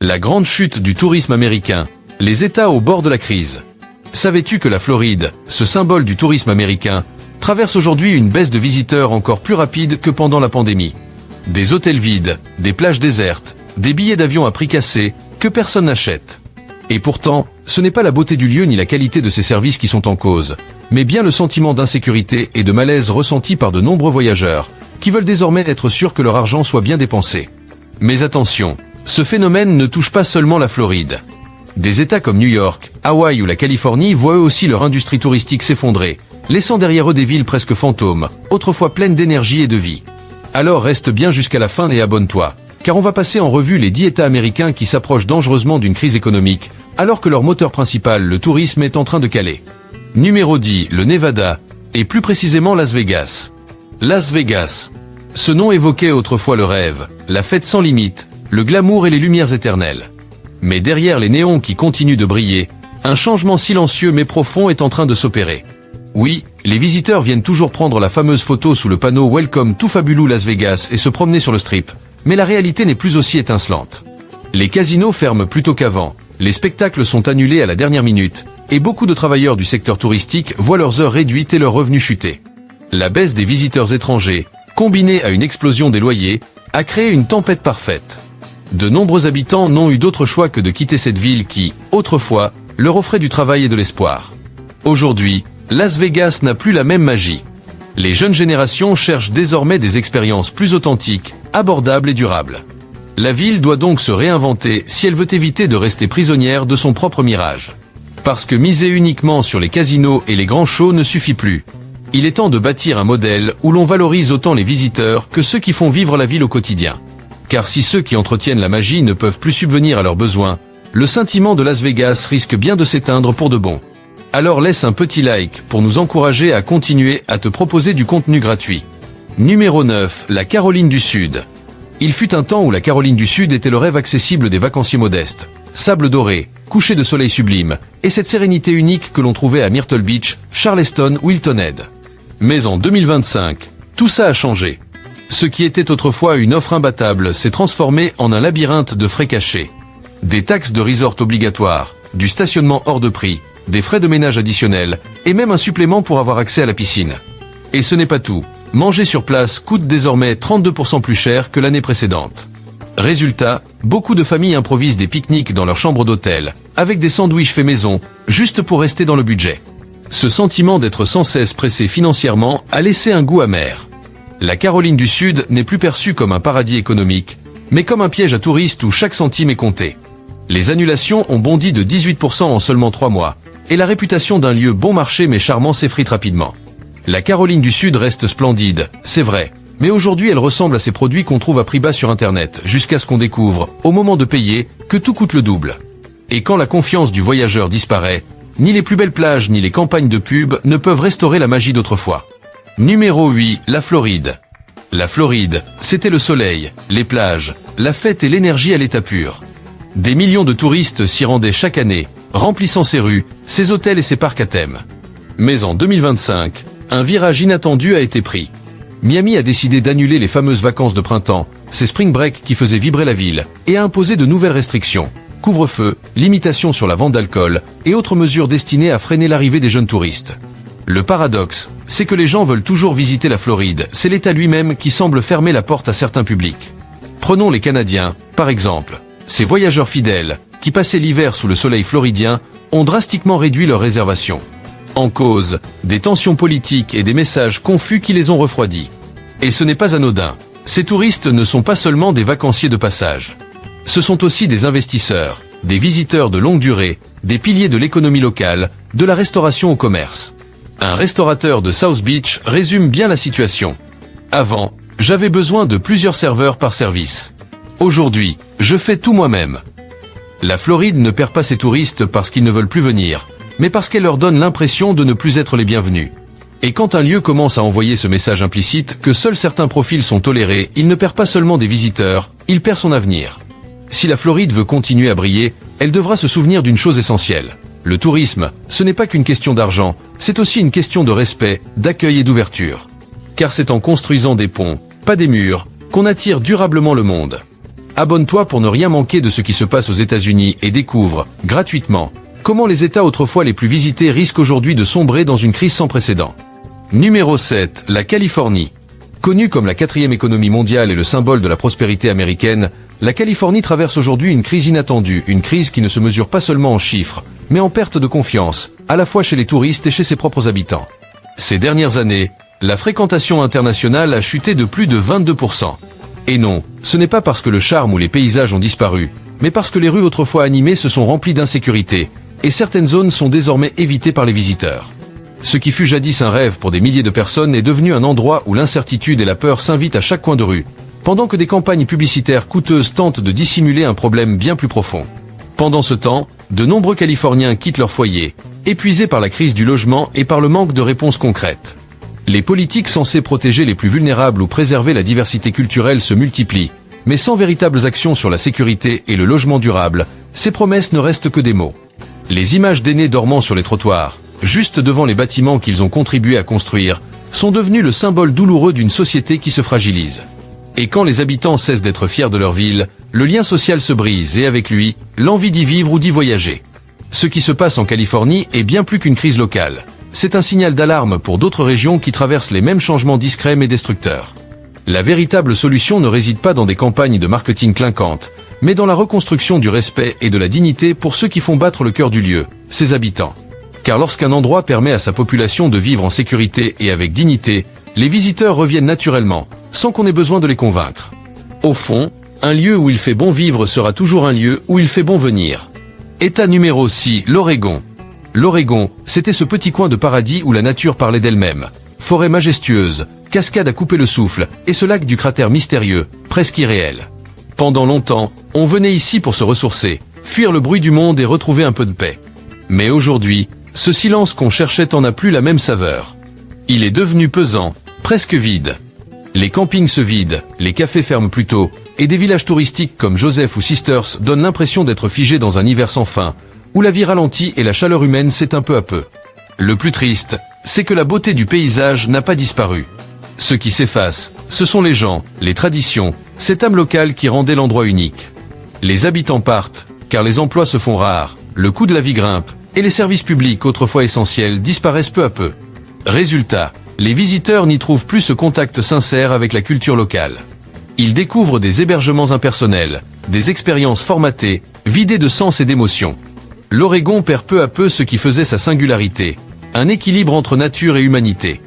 La grande chute du tourisme américain, les États au bord de la crise. Savais-tu que la Floride, ce symbole du tourisme américain, traverse aujourd'hui une baisse de visiteurs encore plus rapide que pendant la pandémie? Des hôtels vides, des plages désertes, des billets d'avion à prix cassés, que personne n'achète. Et pourtant, ce n'est pas la beauté du lieu ni la qualité de ses services qui sont en cause, mais bien le sentiment d'insécurité et de malaise ressenti par de nombreux voyageurs, qui veulent désormais être sûrs que leur argent soit bien dépensé. Mais attention, ce phénomène ne touche pas seulement la Floride. Des États comme New York, Hawaï ou la Californie voient eux aussi leur industrie touristique s'effondrer, laissant derrière eux des villes presque fantômes, autrefois pleines d'énergie et de vie. Alors reste bien jusqu'à la fin et abonne-toi, car on va passer en revue les 10 États américains qui s'approchent dangereusement d'une crise économique, alors que leur moteur principal, le tourisme, est en train de caler. Numéro 10, le Nevada, et plus précisément Las Vegas. Las Vegas. Ce nom évoquait autrefois le rêve, la fête sans limite, le glamour et les lumières éternelles. Mais derrière les néons qui continuent de briller, un changement silencieux mais profond est en train de s'opérer. Oui, les visiteurs viennent toujours prendre la fameuse photo sous le panneau Welcome to Fabulous Las Vegas et se promener sur le strip, mais la réalité n'est plus aussi étincelante. Les casinos ferment plus tôt qu'avant, les spectacles sont annulés à la dernière minute, et beaucoup de travailleurs du secteur touristique voient leurs heures réduites et leurs revenus chuter. La baisse des visiteurs étrangers, combinée à une explosion des loyers, a créé une tempête parfaite. De nombreux habitants n'ont eu d'autre choix que de quitter cette ville qui, autrefois, leur offrait du travail et de l'espoir. Aujourd'hui, Las Vegas n'a plus la même magie. Les jeunes générations cherchent désormais des expériences plus authentiques, abordables et durables. La ville doit donc se réinventer si elle veut éviter de rester prisonnière de son propre mirage. Parce que miser uniquement sur les casinos et les grands shows ne suffit plus. Il est temps de bâtir un modèle où l'on valorise autant les visiteurs que ceux qui font vivre la ville au quotidien. Car si ceux qui entretiennent la magie ne peuvent plus subvenir à leurs besoins, le sentiment de Las Vegas risque bien de s'éteindre pour de bon. Alors laisse un petit like pour nous encourager à continuer à te proposer du contenu gratuit. Numéro 9, la Caroline du Sud. Il fut un temps où la Caroline du Sud était le rêve accessible des vacanciers modestes. Sable doré, coucher de soleil sublime, et cette sérénité unique que l'on trouvait à Myrtle Beach, Charleston ou Hilton Head. Mais en 2025, tout ça a changé. Ce qui était autrefois une offre imbattable s'est transformé en un labyrinthe de frais cachés. Des taxes de resort obligatoires, du stationnement hors de prix, des frais de ménage additionnels, et même un supplément pour avoir accès à la piscine. Et ce n'est pas tout. Manger sur place coûte désormais 32% plus cher que l'année précédente. Résultat, beaucoup de familles improvisent des pique-niques dans leur chambre d'hôtel, avec des sandwichs faits maison, juste pour rester dans le budget. Ce sentiment d'être sans cesse pressé financièrement a laissé un goût amer. La Caroline du Sud n'est plus perçue comme un paradis économique, mais comme un piège à touristes où chaque centime est compté. Les annulations ont bondi de 18% en seulement 3 mois, et la réputation d'un lieu bon marché mais charmant s'effrite rapidement. La Caroline du Sud reste splendide, c'est vrai, mais aujourd'hui elle ressemble à ces produits qu'on trouve à prix bas sur Internet, jusqu'à ce qu'on découvre, au moment de payer, que tout coûte le double. Et quand la confiance du voyageur disparaît, ni les plus belles plages ni les campagnes de pub ne peuvent restaurer la magie d'autrefois. Numéro 8, la Floride. La Floride, c'était le soleil, les plages, la fête et l'énergie à l'état pur. Des millions de touristes s'y rendaient chaque année, remplissant ses rues, ses hôtels et ses parcs à thème. Mais en 2025, un virage inattendu a été pris. Miami a décidé d'annuler les fameuses vacances de printemps, ces spring breaks qui faisaient vibrer la ville, et a imposé de nouvelles restrictions. Couvre-feu, limitations sur la vente d'alcool, et autres mesures destinées à freiner l'arrivée des jeunes touristes. Le paradoxe, c'est que les gens veulent toujours visiter la Floride, c'est l'État lui-même qui semble fermer la porte à certains publics. Prenons les Canadiens, par exemple. Ces voyageurs fidèles, qui passaient l'hiver sous le soleil floridien, ont drastiquement réduit leurs réservations. En cause, des tensions politiques et des messages confus qui les ont refroidis. Et ce n'est pas anodin. Ces touristes ne sont pas seulement des vacanciers de passage. Ce sont aussi des investisseurs, des visiteurs de longue durée, des piliers de l'économie locale, de la restauration au commerce. Un restaurateur de South Beach résume bien la situation. Avant, j'avais besoin de plusieurs serveurs par service. Aujourd'hui, je fais tout moi-même. La Floride ne perd pas ses touristes parce qu'ils ne veulent plus venir, mais parce qu'elle leur donne l'impression de ne plus être les bienvenus. Et quand un lieu commence à envoyer ce message implicite que seuls certains profils sont tolérés, il ne perd pas seulement des visiteurs, il perd son avenir. Si la Floride veut continuer à briller, elle devra se souvenir d'une chose essentielle. Le tourisme, ce n'est pas qu'une question d'argent, c'est aussi une question de respect, d'accueil et d'ouverture. Car c'est en construisant des ponts, pas des murs, qu'on attire durablement le monde. Abonne-toi pour ne rien manquer de ce qui se passe aux États-Unis et découvre, gratuitement, comment les États autrefois les plus visités risquent aujourd'hui de sombrer dans une crise sans précédent. Numéro 7, la Californie. Connue comme la 4e économie mondiale et le symbole de la prospérité américaine, la Californie traverse aujourd'hui une crise inattendue, une crise qui ne se mesure pas seulement en chiffres, mais en perte de confiance, à la fois chez les touristes et chez ses propres habitants. Ces dernières années, la fréquentation internationale a chuté de plus de 22%. Et non, ce n'est pas parce que le charme ou les paysages ont disparu, mais parce que les rues autrefois animées se sont remplies d'insécurité, et certaines zones sont désormais évitées par les visiteurs. Ce qui fut jadis un rêve pour des milliers de personnes est devenu un endroit où l'incertitude et la peur s'invitent à chaque coin de rue, pendant que des campagnes publicitaires coûteuses tentent de dissimuler un problème bien plus profond. Pendant ce temps, de nombreux Californiens quittent leur foyer, épuisés par la crise du logement et par le manque de réponses concrètes. Les politiques censées protéger les plus vulnérables ou préserver la diversité culturelle se multiplient, mais sans véritables actions sur la sécurité et le logement durable, ces promesses ne restent que des mots. Les images d'aînés dormant sur les trottoirs, juste devant les bâtiments qu'ils ont contribué à construire, sont devenues le symbole douloureux d'une société qui se fragilise. Et quand les habitants cessent d'être fiers de leur ville, le lien social se brise et avec lui, l'envie d'y vivre ou d'y voyager. Ce qui se passe en Californie est bien plus qu'une crise locale. C'est un signal d'alarme pour d'autres régions qui traversent les mêmes changements discrets mais destructeurs. La véritable solution ne réside pas dans des campagnes de marketing clinquantes, mais dans la reconstruction du respect et de la dignité pour ceux qui font battre le cœur du lieu, ses habitants. Car lorsqu'un endroit permet à sa population de vivre en sécurité et avec dignité, les visiteurs reviennent naturellement, sans qu'on ait besoin de les convaincre. Au fond, un lieu où il fait bon vivre sera toujours un lieu où il fait bon venir. État numéro 6, l'Oregon. L'Oregon, c'était ce petit coin de paradis où la nature parlait d'elle-même. Forêt majestueuse, cascade à couper le souffle, et ce lac du cratère mystérieux, presque irréel. Pendant longtemps, on venait ici pour se ressourcer, fuir le bruit du monde et retrouver un peu de paix. Mais aujourd'hui, ce silence qu'on cherchait en a plus la même saveur. Il est devenu pesant, presque vide. Les campings se vident, les cafés ferment plus tôt, et des villages touristiques comme Joseph ou Sisters donnent l'impression d'être figés dans un hiver sans fin, où la vie ralentit et la chaleur humaine s'éteint peu à peu. Le plus triste, c'est que la beauté du paysage n'a pas disparu. Ce qui s'efface, ce sont les gens, les traditions, cette âme locale qui rendait l'endroit unique. Les habitants partent, car les emplois se font rares, le coût de la vie grimpe, et les services publics autrefois essentiels disparaissent peu à peu. Résultat, les visiteurs n'y trouvent plus ce contact sincère avec la culture locale. Ils découvrent des hébergements impersonnels, des expériences formatées, vidées de sens et d'émotion. L'Oregon perd peu à peu ce qui faisait sa singularité, un équilibre entre nature et humanité.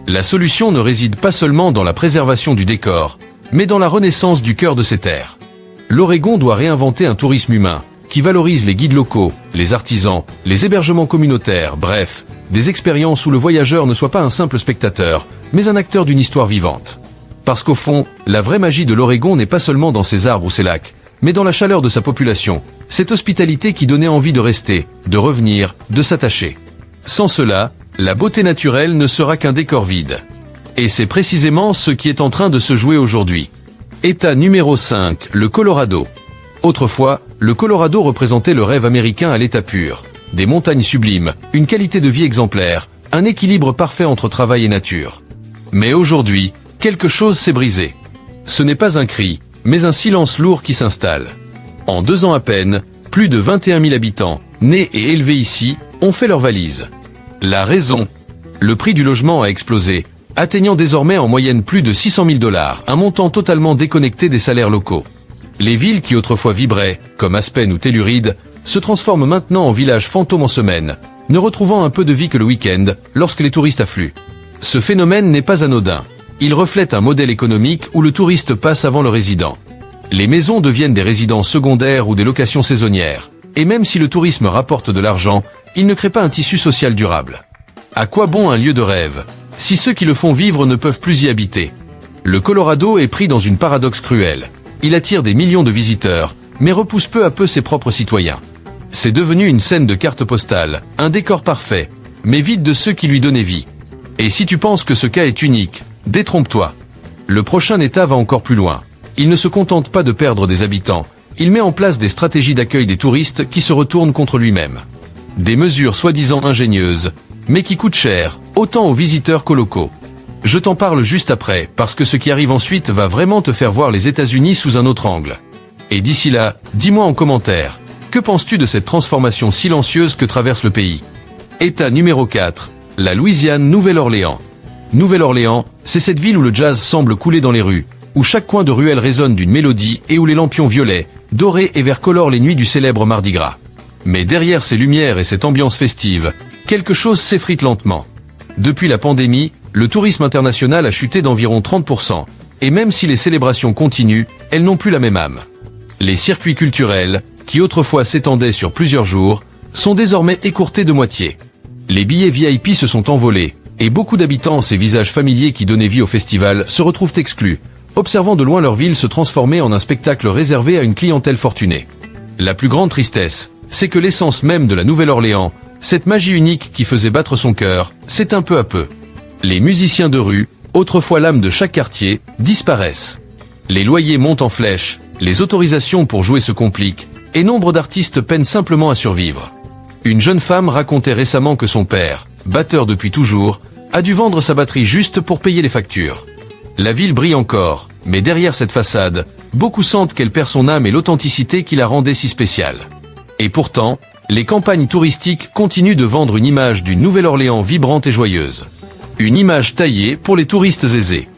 La solution ne réside pas seulement dans la préservation du décor, mais dans la renaissance du cœur de ces terres. L'Oregon doit réinventer un tourisme humain, qui valorise les guides locaux, les artisans, les hébergements communautaires, bref, des expériences où le voyageur ne soit pas un simple spectateur, mais un acteur d'une histoire vivante. Parce qu'au fond, la vraie magie de l'Oregon n'est pas seulement dans ses arbres ou ses lacs, mais dans la chaleur de sa population, cette hospitalité qui donnait envie de rester, de revenir, de s'attacher. Sans cela, la beauté naturelle ne sera qu'un décor vide. Et c'est précisément ce qui est en train de se jouer aujourd'hui. État numéro 5, le Colorado. Autrefois, le Colorado représentait le rêve américain à l'état pur. Des montagnes sublimes, une qualité de vie exemplaire, un équilibre parfait entre travail et nature. Mais aujourd'hui, quelque chose s'est brisé. Ce n'est pas un cri, mais un silence lourd qui s'installe. En 2 ans à peine, plus de 21 000 habitants, nés et élevés ici, ont fait leur valise. La raison ? Le prix du logement a explosé, atteignant désormais en moyenne plus de 600 000 $, un montant totalement déconnecté des salaires locaux. Les villes qui autrefois vibraient, comme Aspen ou Telluride, se transforment maintenant en villages fantômes en semaine, ne retrouvant un peu de vie que le week-end, lorsque les touristes affluent. Ce phénomène n'est pas anodin. Il reflète un modèle économique où le touriste passe avant le résident. Les maisons deviennent des résidences secondaires ou des locations saisonnières. Et même si le tourisme rapporte de l'argent, il ne crée pas un tissu social durable. À quoi bon un lieu de rêve, si ceux qui le font vivre ne peuvent plus y habiter ? Le Colorado est pris dans une paradoxe cruelle. Il attire des millions de visiteurs, mais repousse peu à peu ses propres citoyens. C'est devenu une scène de carte postale, un décor parfait, mais vide de ceux qui lui donnaient vie. Et si tu penses que ce cas est unique, détrompe-toi. Le prochain État va encore plus loin. Il ne se contente pas de perdre des habitants, il met en place des stratégies d'accueil des touristes qui se retournent contre lui-même. Des mesures soi-disant ingénieuses, mais qui coûtent cher, autant aux visiteurs qu'aux locaux. Je t'en parle juste après, parce que ce qui arrive ensuite va vraiment te faire voir les États-Unis sous un autre angle. Et d'ici là, dis-moi en commentaire, que penses-tu de cette transformation silencieuse que traverse le pays? État numéro 4, la Louisiane, Nouvelle-Orléans. Nouvelle-Orléans, c'est cette ville où le jazz semble couler dans les rues, où chaque coin de ruelle résonne d'une mélodie et où les lampions violets, dorés et verts colorent les nuits du célèbre Mardi Gras. Mais derrière ces lumières et cette ambiance festive, quelque chose s'effrite lentement. Depuis la pandémie, le tourisme international a chuté d'environ 30%, et même si les célébrations continuent, elles n'ont plus la même âme. Les circuits culturels, qui autrefois s'étendaient sur plusieurs jours, sont désormais écourtés de moitié. Les billets VIP se sont envolés, et beaucoup d'habitants, ces visages familiers qui donnaient vie au festival, se retrouvent exclus, observant de loin leur ville se transformer en un spectacle réservé à une clientèle fortunée. La plus grande tristesse, c'est que l'essence même de la Nouvelle-Orléans, cette magie unique qui faisait battre son cœur, s'éteint peu à peu. Les musiciens de rue, autrefois l'âme de chaque quartier, disparaissent. Les loyers montent en flèche, les autorisations pour jouer se compliquent, et nombre d'artistes peinent simplement à survivre. Une jeune femme racontait récemment que son père, batteur depuis toujours, a dû vendre sa batterie juste pour payer les factures. La ville brille encore, mais derrière cette façade, beaucoup sentent qu'elle perd son âme et l'authenticité qui la rendait si spéciale. Et pourtant, les campagnes touristiques continuent de vendre une image d'une Nouvelle-Orléans vibrante et joyeuse. Une image taillée pour les touristes aisés.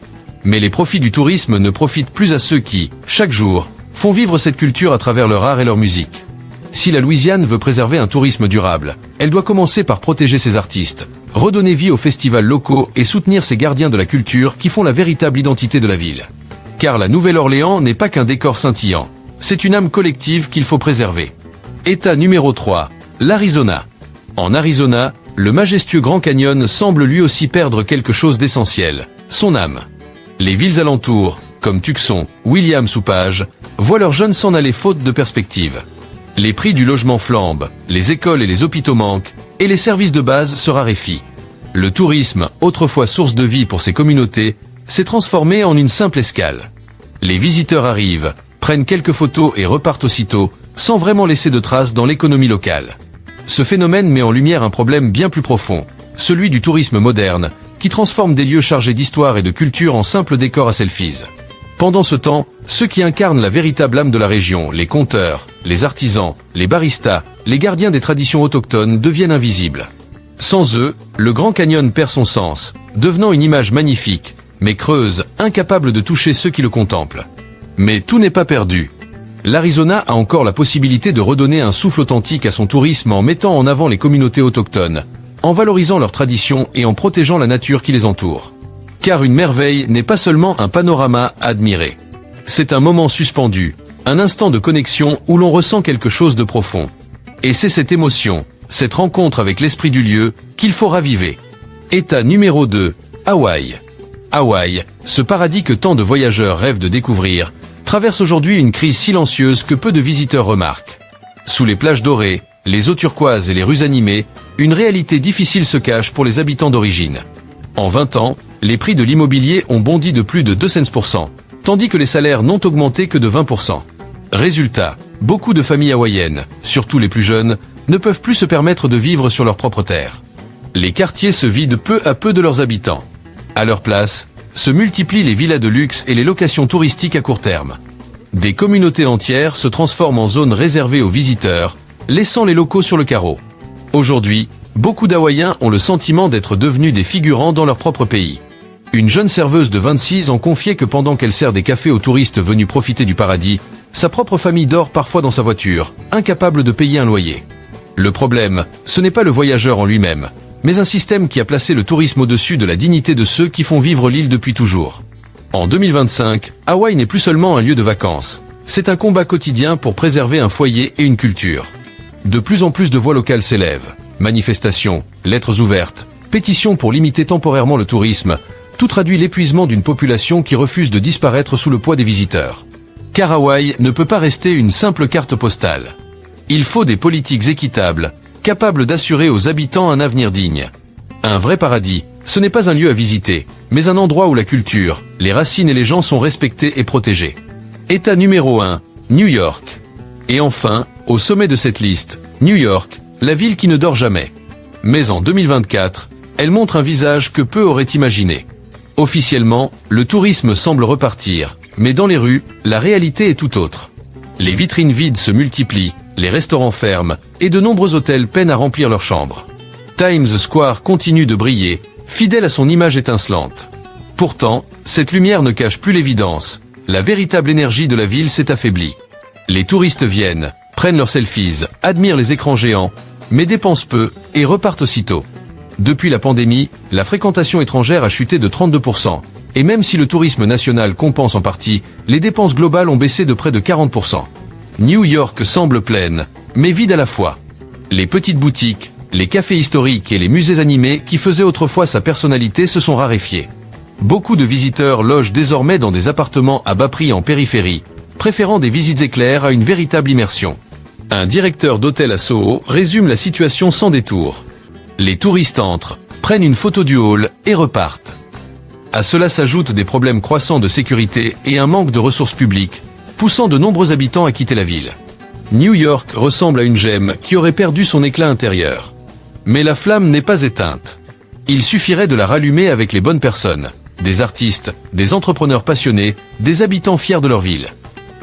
Mais les profits du tourisme ne profitent plus à ceux qui, chaque jour, font vivre cette culture à travers leur art et leur musique. Si la Louisiane veut préserver un tourisme durable, elle doit commencer par protéger ses artistes, redonner vie aux festivals locaux et soutenir ces gardiens de la culture qui font la véritable identité de la ville. Car la Nouvelle-Orléans n'est pas qu'un décor scintillant, c'est une âme collective qu'il faut préserver. État numéro 3, l'Arizona. En Arizona, le majestueux Grand Canyon semble lui aussi perdre quelque chose d'essentiel, son âme. Les villes alentours, comme Tucson, Williams ou Page, voient leurs jeunes s'en aller faute de perspective. Les prix du logement flambent, les écoles et les hôpitaux manquent, et les services de base se raréfient. Le tourisme, autrefois source de vie pour ces communautés, s'est transformé en une simple escale. Les visiteurs arrivent, prennent quelques photos et repartent aussitôt, sans vraiment laisser de traces dans l'économie locale. Ce phénomène met en lumière un problème bien plus profond, celui du tourisme moderne, qui transforme des lieux chargés d'histoire et de culture en simples décors à selfies. Pendant ce temps, ceux qui incarnent la véritable âme de la région, les conteurs, les artisans, les baristas, les gardiens des traditions autochtones deviennent invisibles. Sans eux, le Grand Canyon perd son sens, devenant une image magnifique, mais creuse, incapable de toucher ceux qui le contemplent. Mais tout n'est pas perdu. L'Arizona a encore la possibilité de redonner un souffle authentique à son tourisme en mettant en avant les communautés autochtones, en valorisant leurs traditions et en protégeant la nature qui les entoure. Car une merveille n'est pas seulement un panorama à admirer. C'est un moment suspendu, un instant de connexion où l'on ressent quelque chose de profond. Et c'est cette émotion, cette rencontre avec l'esprit du lieu, qu'il faut raviver. État numéro 2, Hawaï. Hawaï, ce paradis que tant de voyageurs rêvent de découvrir, traverse aujourd'hui une crise silencieuse que peu de visiteurs remarquent. Sous les plages dorées, les eaux turquoises et les rues animées, une réalité difficile se cache pour les habitants d'origine. En 20 ans, les prix de l'immobilier ont bondi de plus de 200%, tandis que les salaires n'ont augmenté que de 20%. Résultat, beaucoup de familles hawaïennes, surtout les plus jeunes, ne peuvent plus se permettre de vivre sur leur propre terre. Les quartiers se vident peu à peu de leurs habitants. À leur place, se multiplient les villas de luxe et les locations touristiques à court terme. Des communautés entières se transforment en zones réservées aux visiteurs, laissant les locaux sur le carreau. Aujourd'hui, beaucoup d'Hawaïens ont le sentiment d'être devenus des figurants dans leur propre pays. Une jeune serveuse de 26 ans confiait que pendant qu'elle sert des cafés aux touristes venus profiter du paradis, sa propre famille dort parfois dans sa voiture, incapable de payer un loyer. Le problème, ce n'est pas le voyageur en lui-même, mais un système qui a placé le tourisme au-dessus de la dignité de ceux qui font vivre l'île depuis toujours. En 2025, Hawaï n'est plus seulement un lieu de vacances, c'est un combat quotidien pour préserver un foyer et une culture. De plus en plus de voix locales s'élèvent, manifestations, lettres ouvertes, pétitions pour limiter temporairement le tourisme, tout traduit l'épuisement d'une population qui refuse de disparaître sous le poids des visiteurs. Car Hawaï ne peut pas rester une simple carte postale. Il faut des politiques équitables, capables d'assurer aux habitants un avenir digne. Un vrai paradis, ce n'est pas un lieu à visiter, mais un endroit où la culture, les racines et les gens sont respectés et protégés. État numéro 1, New York. Et enfin, au sommet de cette liste, New York, la ville qui ne dort jamais. Mais en 2024, elle montre un visage que peu auraient imaginé. Officiellement, le tourisme semble repartir, mais dans les rues, la réalité est tout autre. Les vitrines vides se multiplient, les restaurants ferment, et de nombreux hôtels peinent à remplir leurs chambres. Times Square continue de briller, fidèle à son image étincelante. Pourtant, cette lumière ne cache plus l'évidence. La véritable énergie de la ville s'est affaiblie. Les touristes viennent, prennent leurs selfies, admirent les écrans géants, mais dépensent peu et repartent aussitôt. Depuis la pandémie, la fréquentation étrangère a chuté de 32%, et même si le tourisme national compense en partie, les dépenses globales ont baissé de près de 40%. New York semble pleine, mais vide à la fois. Les petites boutiques, les cafés historiques et les musées animés qui faisaient autrefois sa personnalité se sont raréfiés. Beaucoup de visiteurs logent désormais dans des appartements à bas prix en périphérie, préférant des visites éclairs à une véritable immersion. Un directeur d'hôtel à Soho résume la situation sans détour. Les touristes entrent, prennent une photo du hall et repartent. À cela s'ajoutent des problèmes croissants de sécurité et un manque de ressources publiques, poussant de nombreux habitants à quitter la ville. New York ressemble à une gemme qui aurait perdu son éclat intérieur. Mais la flamme n'est pas éteinte. Il suffirait de la rallumer avec les bonnes personnes, des artistes, des entrepreneurs passionnés, des habitants fiers de leur ville.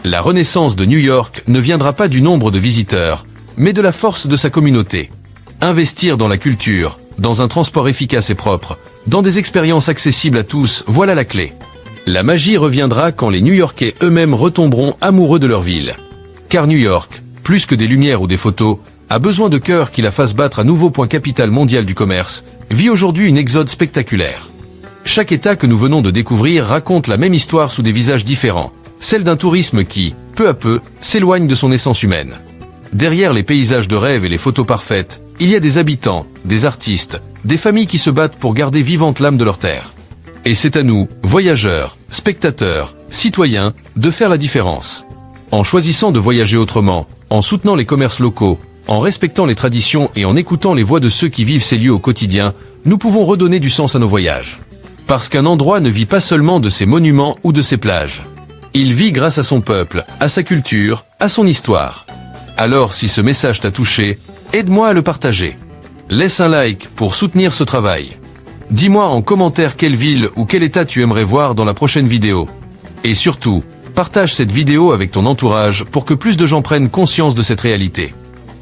La renaissance de New York ne viendra pas du nombre de visiteurs, mais de la force de sa communauté. Investir dans la culture, dans un transport efficace et propre, dans des expériences accessibles à tous, voilà la clé. La magie reviendra quand les New-Yorkais eux-mêmes retomberont amoureux de leur ville. Car New York, plus que des lumières ou des photos, a besoin de cœurs qui la fassent battre à nouveau point capital mondial du commerce, vit aujourd'hui une exode spectaculaire. Chaque État que nous venons de découvrir raconte la même histoire sous des visages différents, celle d'un tourisme qui, peu à peu, s'éloigne de son essence humaine. Derrière les paysages de rêve et les photos parfaites, il y a des habitants, des artistes, des familles qui se battent pour garder vivante l'âme de leur terre. Et c'est à nous, voyageurs, spectateurs, citoyens, de faire la différence. En choisissant de voyager autrement, en soutenant les commerces locaux, en respectant les traditions et en écoutant les voix de ceux qui vivent ces lieux au quotidien, nous pouvons redonner du sens à nos voyages. Parce qu'un endroit ne vit pas seulement de ses monuments ou de ses plages. Il vit grâce à son peuple, à sa culture, à son histoire. Alors si ce message t'a touché, aide-moi à le partager. Laisse un like pour soutenir ce travail. Dis-moi en commentaire quelle ville ou quel état tu aimerais voir dans la prochaine vidéo. Et surtout, partage cette vidéo avec ton entourage pour que plus de gens prennent conscience de cette réalité.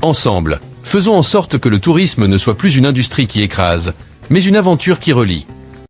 Ensemble, faisons en sorte que le tourisme ne soit plus une industrie qui écrase, mais une aventure qui relie.